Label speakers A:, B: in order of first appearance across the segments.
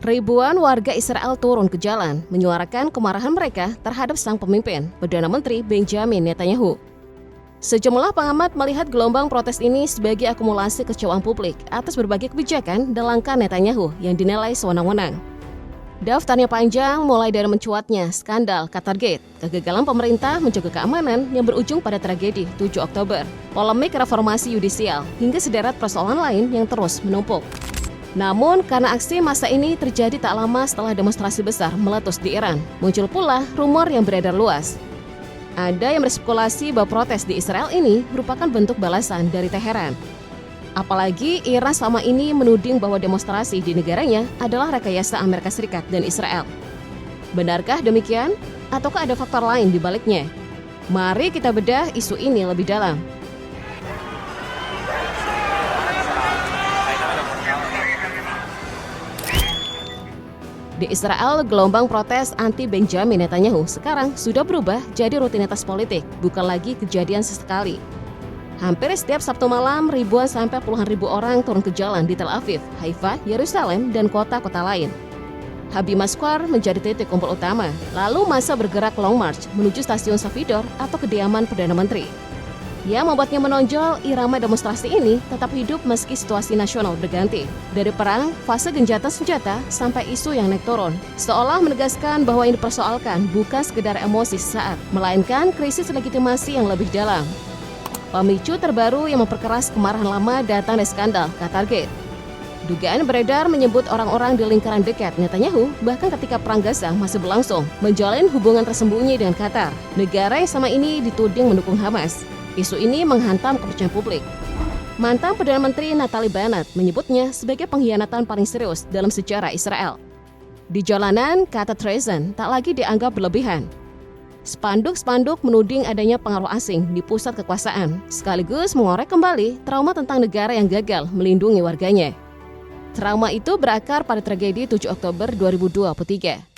A: Ribuan warga Israel turun ke jalan menyuarakan kemarahan mereka terhadap sang pemimpin, Perdana Menteri Benjamin Netanyahu. Sejumlah pengamat melihat gelombang protes ini sebagai akumulasi kecewaan publik atas berbagai kebijakan dan langkah Netanyahu yang dinilai sewenang-wenang. Daftarnya panjang, mulai dari mencuatnya skandal Qatargate, kegagalan pemerintah menjaga keamanan yang berujung pada tragedi 7 Oktober, polemik reformasi yudisial, hingga sederet persoalan lain yang terus menumpuk. Namun, karena aksi massa ini terjadi tak lama setelah demonstrasi besar meletus di Iran, muncul pula rumor yang beredar luas. Ada yang berspekulasi bahwa protes di Israel ini merupakan bentuk balasan dari Teheran. Apalagi Iran selama ini menuding bahwa demonstrasi di negaranya adalah rekayasa Amerika Serikat dan Israel. Benarkah demikian? Ataukah ada faktor lain di baliknya? Mari kita bedah isu ini lebih dalam. Di Israel, gelombang protes anti Benjamin Netanyahu sekarang sudah berubah jadi rutinitas politik, bukan lagi kejadian sesekali. Hampir setiap Sabtu malam, ribuan sampai puluhan ribu orang turun ke jalan di Tel Aviv, Haifa, Yerusalem, dan kota-kota lain. Habimah Square menjadi titik kumpul utama, lalu massa bergerak long march menuju stasiun Safidor atau kediaman Perdana Menteri. Yang membuatnya menonjol, irama demonstrasi ini tetap hidup meski situasi nasional berganti. Dari perang, fase gencatan senjata, sampai isu yang naik turun. Seolah menegaskan bahwa yang dipersoalkan bukan sekedar emosi sesaat, melainkan krisis legitimasi yang lebih dalam. Pemicu terbaru yang memperkeras kemarahan lama datang dari skandal Qatargate. Dugaan beredar menyebut orang-orang di lingkaran dekat Netanyahu, bahkan ketika Perang Gaza masih berlangsung, menjalin hubungan tersembunyi dengan Qatar, negara yang sama ini dituding mendukung Hamas. Isu ini menghantam kepercayaan publik. Mantan Perdana Menteri Naftali Bennett menyebutnya sebagai pengkhianatan paling serius dalam sejarah Israel. Di jalanan, kata treason tak lagi dianggap berlebihan. Spanduk-spanduk menuding adanya pengaruh asing di pusat kekuasaan, sekaligus mengorek kembali trauma tentang negara yang gagal melindungi warganya. Trauma itu berakar pada tragedi 7 Oktober 2023.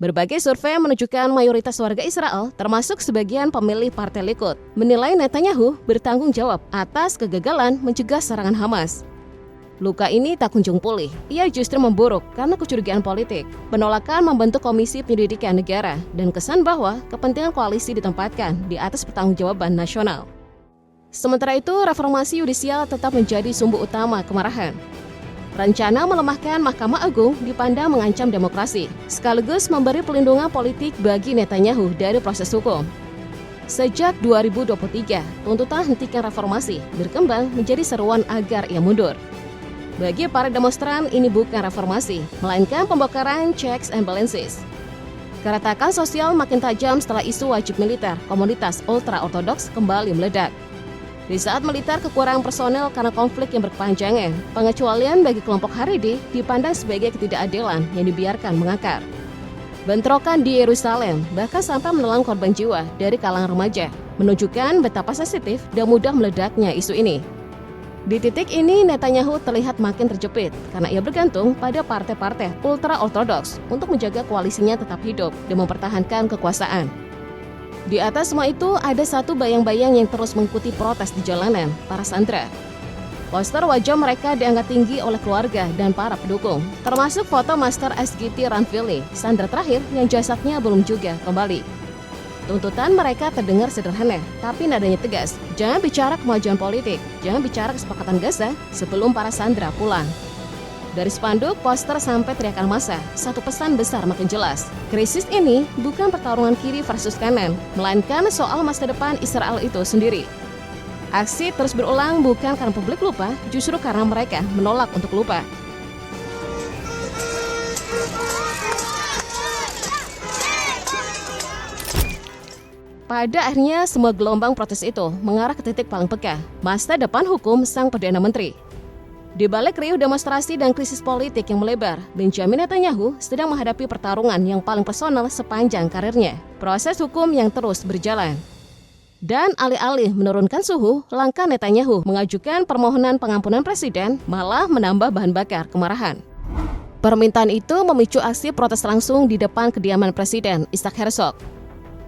A: Berbagai survei menunjukkan mayoritas warga Israel, termasuk sebagian pemilih Partai Likud, menilai Netanyahu bertanggung jawab atas kegagalan mencegah serangan Hamas. Luka ini tak kunjung pulih, ia justru memburuk karena kecurigaan politik, penolakan membentuk Komisi Penyelidikan Negara, dan kesan bahwa kepentingan koalisi ditempatkan di atas pertanggungjawaban nasional. Sementara itu, reformasi yudisial tetap menjadi sumber utama kemarahan. Rencana melemahkan Mahkamah Agung dipandang mengancam demokrasi, sekaligus memberi pelindungan politik bagi Netanyahu dari proses hukum. Sejak 2023, tuntutan hentikan reformasi berkembang menjadi seruan agar ia mundur. Bagi para demonstran, ini bukan reformasi, melainkan pembongkaran checks and balances. Keretakan sosial makin tajam setelah isu wajib militer komunitas ultra-ortodoks kembali meledak. Di saat militer kekurangan personel karena konflik yang berkepanjangan, pengecualian bagi kelompok Haredi dipandang sebagai ketidakadilan yang dibiarkan mengakar. Bentrokan di Yerusalem bahkan sampai menelan korban jiwa dari kalangan remaja, menunjukkan betapa sensitif dan mudah meledaknya isu ini. Di titik ini, Netanyahu terlihat makin terjepit karena ia bergantung pada partai-partai ultra-ortodoks untuk menjaga koalisinya tetap hidup dan mempertahankan kekuasaan. Di atas semua itu, ada satu bayang-bayang yang terus mengikuti protes di jalanan, para sandera. Poster wajah mereka diangkat tinggi oleh keluarga dan para pendukung, termasuk foto Master SGT Ranvili, sandera terakhir yang jasadnya belum juga kembali. Tuntutan mereka terdengar sederhana, tapi nadanya tegas. Jangan bicara kemajuan politik, jangan bicara kesepakatan Gaza sebelum para sandera pulang. Dari spanduk, poster sampai teriakan massa, satu pesan besar makin jelas. Krisis ini bukan pertarungan kiri versus kanan, melainkan soal masa depan Israel itu sendiri. Aksi terus berulang bukan karena publik lupa, justru karena mereka menolak untuk lupa. Pada akhirnya, semua gelombang protes itu mengarah ke titik paling peka, masa depan hukum sang Perdana Menteri. Di balik riuh demonstrasi dan krisis politik yang melebar, Benjamin Netanyahu sedang menghadapi pertarungan yang paling personal sepanjang karirnya. Proses hukum yang terus berjalan. Dan alih-alih menurunkan suhu, langkah Netanyahu mengajukan permohonan pengampunan presiden malah menambah bahan bakar kemarahan. Permintaan itu memicu aksi protes langsung di depan kediaman Presiden Isaac Herzog.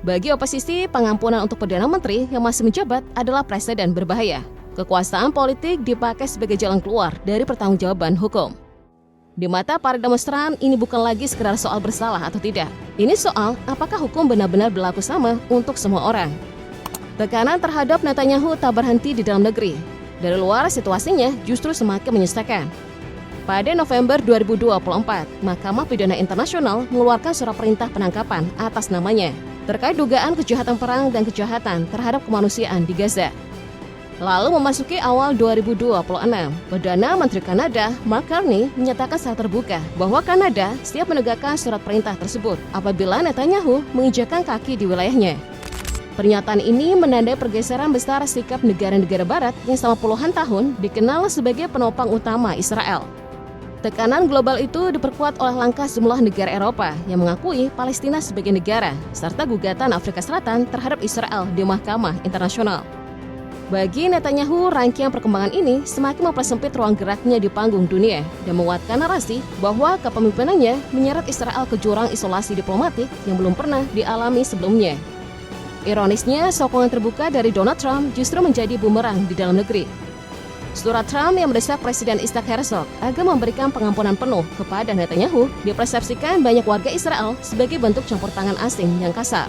A: Bagi oposisi, pengampunan untuk Perdana Menteri yang masih menjabat adalah presiden berbahaya. Kekuasaan politik dipakai sebagai jalan keluar dari pertanggungjawaban hukum. Di mata para demonstran, ini bukan lagi sekedar soal bersalah atau tidak. Ini soal apakah hukum benar-benar berlaku sama untuk semua orang. Tekanan terhadap Netanyahu tak berhenti di dalam negeri. Dari luar, situasinya justru semakin menyesakan. Pada November 2024, Mahkamah Pidana Internasional mengeluarkan surat perintah penangkapan atas namanya terkait dugaan kejahatan perang dan kejahatan terhadap kemanusiaan di Gaza. Lalu memasuki awal 2026, Perdana Menteri Kanada, Mark Carney, menyatakan secara terbuka bahwa Kanada siap menegakkan surat perintah tersebut apabila Netanyahu menginjakkan kaki di wilayahnya. Pernyataan ini menandai pergeseran besar sikap negara-negara barat yang selama puluhan tahun dikenal sebagai penopang utama Israel. Tekanan global itu diperkuat oleh langkah sejumlah negara Eropa yang mengakui Palestina sebagai negara, serta gugatan Afrika Selatan terhadap Israel di Mahkamah Internasional. Bagi Netanyahu, rangkaian perkembangan ini semakin mempersempit ruang geraknya di panggung dunia dan menguatkan narasi bahwa kepemimpinannya menyeret Israel ke jurang isolasi diplomatik yang belum pernah dialami sebelumnya. Ironisnya, sokongan terbuka dari Donald Trump justru menjadi bumerang di dalam negeri. Surat Trump yang mendesak Presiden Isaac Herzog agar memberikan pengampunan penuh kepada Netanyahu dipersepsikan banyak warga Israel sebagai bentuk campur tangan asing yang kasar.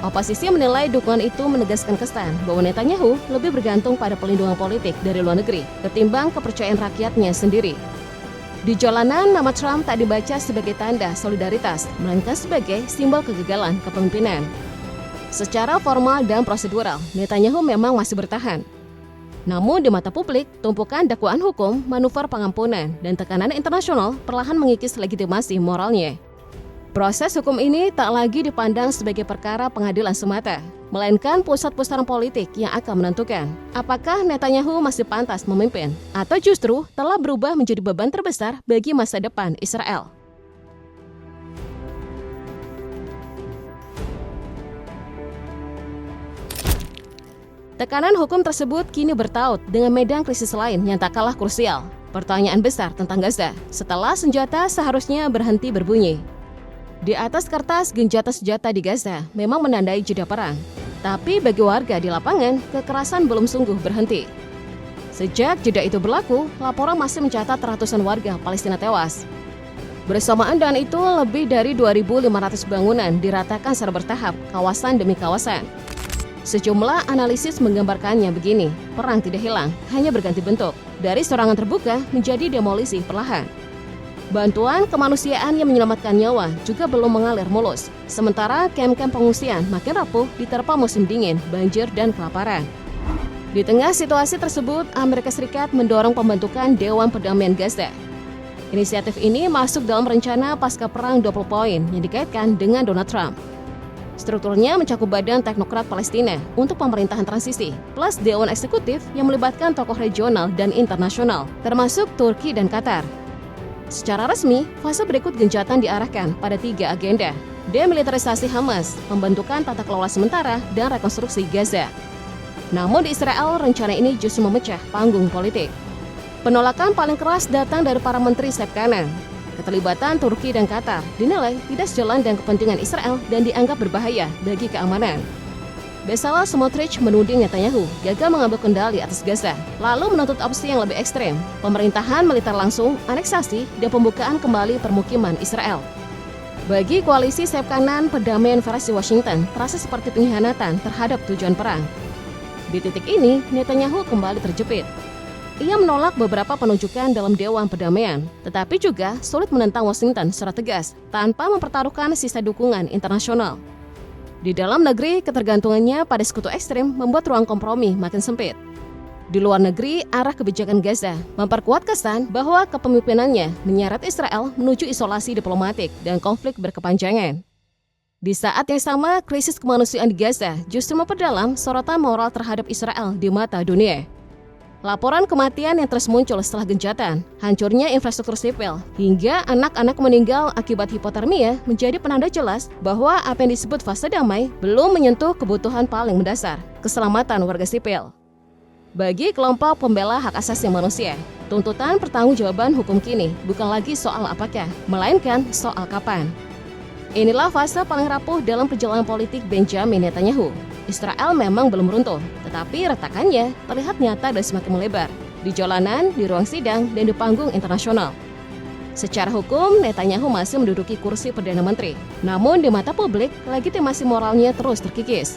A: Oposisi menilai dukungan itu menegaskan kesan bahwa Netanyahu lebih bergantung pada pelindungan politik dari luar negeri ketimbang kepercayaan rakyatnya sendiri. Di jalanan, nama Trump tak dibaca sebagai tanda solidaritas, melainkan sebagai simbol kegagalan kepemimpinan. Secara formal dan prosedural, Netanyahu memang masih bertahan. Namun di mata publik, tumpukan dakwaan hukum, manuver pengampunan, dan tekanan internasional perlahan mengikis legitimasi moralnya. Proses hukum ini tak lagi dipandang sebagai perkara pengadilan semata, melainkan pusat pusaran politik yang akan menentukan apakah Netanyahu masih pantas memimpin atau justru telah berubah menjadi beban terbesar bagi masa depan Israel. Tekanan hukum tersebut kini bertaut dengan medan krisis lain yang tak kalah krusial. Pertanyaan besar tentang Gaza setelah senjata seharusnya berhenti berbunyi. Di atas kertas, gencatan senjata di Gaza memang menandai jeda perang. Tapi bagi warga di lapangan, kekerasan belum sungguh berhenti. Sejak jeda itu berlaku, laporan masih mencatat ratusan warga Palestina tewas. Bersamaan dengan itu, lebih dari 2.500 bangunan diratakan secara bertahap, kawasan demi kawasan. Sejumlah analisis menggambarkannya begini, perang tidak hilang, hanya berganti bentuk. Dari serangan terbuka menjadi demolisi perlahan. Bantuan kemanusiaan yang menyelamatkan nyawa juga belum mengalir mulus. Sementara kem-kem pengungsian makin rapuh diterpa musim dingin, banjir, dan kelaparan. Di tengah situasi tersebut, Amerika Serikat mendorong pembentukan Dewan Perdamaian Gaza. Inisiatif ini masuk dalam rencana pasca perang 20 poin yang dikaitkan dengan Donald Trump. Strukturnya mencakup Badan Teknokrat Palestina untuk pemerintahan transisi, plus Dewan Eksekutif yang melibatkan tokoh regional dan internasional, termasuk Turki dan Qatar. Secara resmi, fase berikut gencatan diarahkan pada 3 agenda: demilitarisasi Hamas, pembentukan tata kelola sementara, dan rekonstruksi Gaza. Namun di Israel, rencana ini justru memecah panggung politik. Penolakan paling keras datang dari para menteri sayap kanan. Keterlibatan Turki dan Qatar dinilai tidak sejalan dengan kepentingan Israel dan dianggap berbahaya bagi keamanan. Bezalel Smotrich menuding Netanyahu gagal mengambil kendali atas Gaza, lalu menuntut opsi yang lebih ekstrem, pemerintahan militer langsung, aneksasi, dan pembukaan kembali permukiman Israel. Bagi koalisi sayap kanan, perdamaian versi Washington terasa seperti pengkhianatan terhadap tujuan perang. Di titik ini, Netanyahu kembali terjepit. Ia menolak beberapa penunjukan dalam Dewan Perdamaian, tetapi juga sulit menentang Washington secara tegas tanpa mempertaruhkan sisa dukungan internasional. Di dalam negeri, ketergantungannya pada sekutu ekstrem membuat ruang kompromi makin sempit. Di luar negeri, arah kebijakan Gaza memperkuat kesan bahwa kepemimpinannya menyeret Israel menuju isolasi diplomatik dan konflik berkepanjangan. Di saat yang sama, krisis kemanusiaan di Gaza justru memperdalam sorotan moral terhadap Israel di mata dunia. Laporan kematian yang terus muncul setelah gencatan, hancurnya infrastruktur sipil, hingga anak-anak meninggal akibat hipotermia menjadi penanda jelas bahwa apa yang disebut fase damai belum menyentuh kebutuhan paling mendasar, keselamatan warga sipil. Bagi kelompok pembela hak asasi manusia, tuntutan pertanggungjawaban hukum kini bukan lagi soal apakah, melainkan soal kapan. Inilah fase paling rapuh dalam perjalanan politik Benjamin Netanyahu. Israel memang belum runtuh, tetapi retakannya terlihat nyata dan semakin melebar di jalanan, di ruang sidang, dan di panggung internasional. Secara hukum, Netanyahu masih menduduki kursi Perdana Menteri. Namun di mata publik, legitimasi moralnya terus terkikis.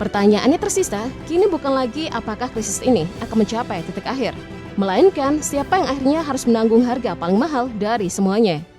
A: Pertanyaannya tersisa, kini bukan lagi apakah krisis ini akan mencapai titik akhir, melainkan siapa yang akhirnya harus menanggung harga paling mahal dari semuanya.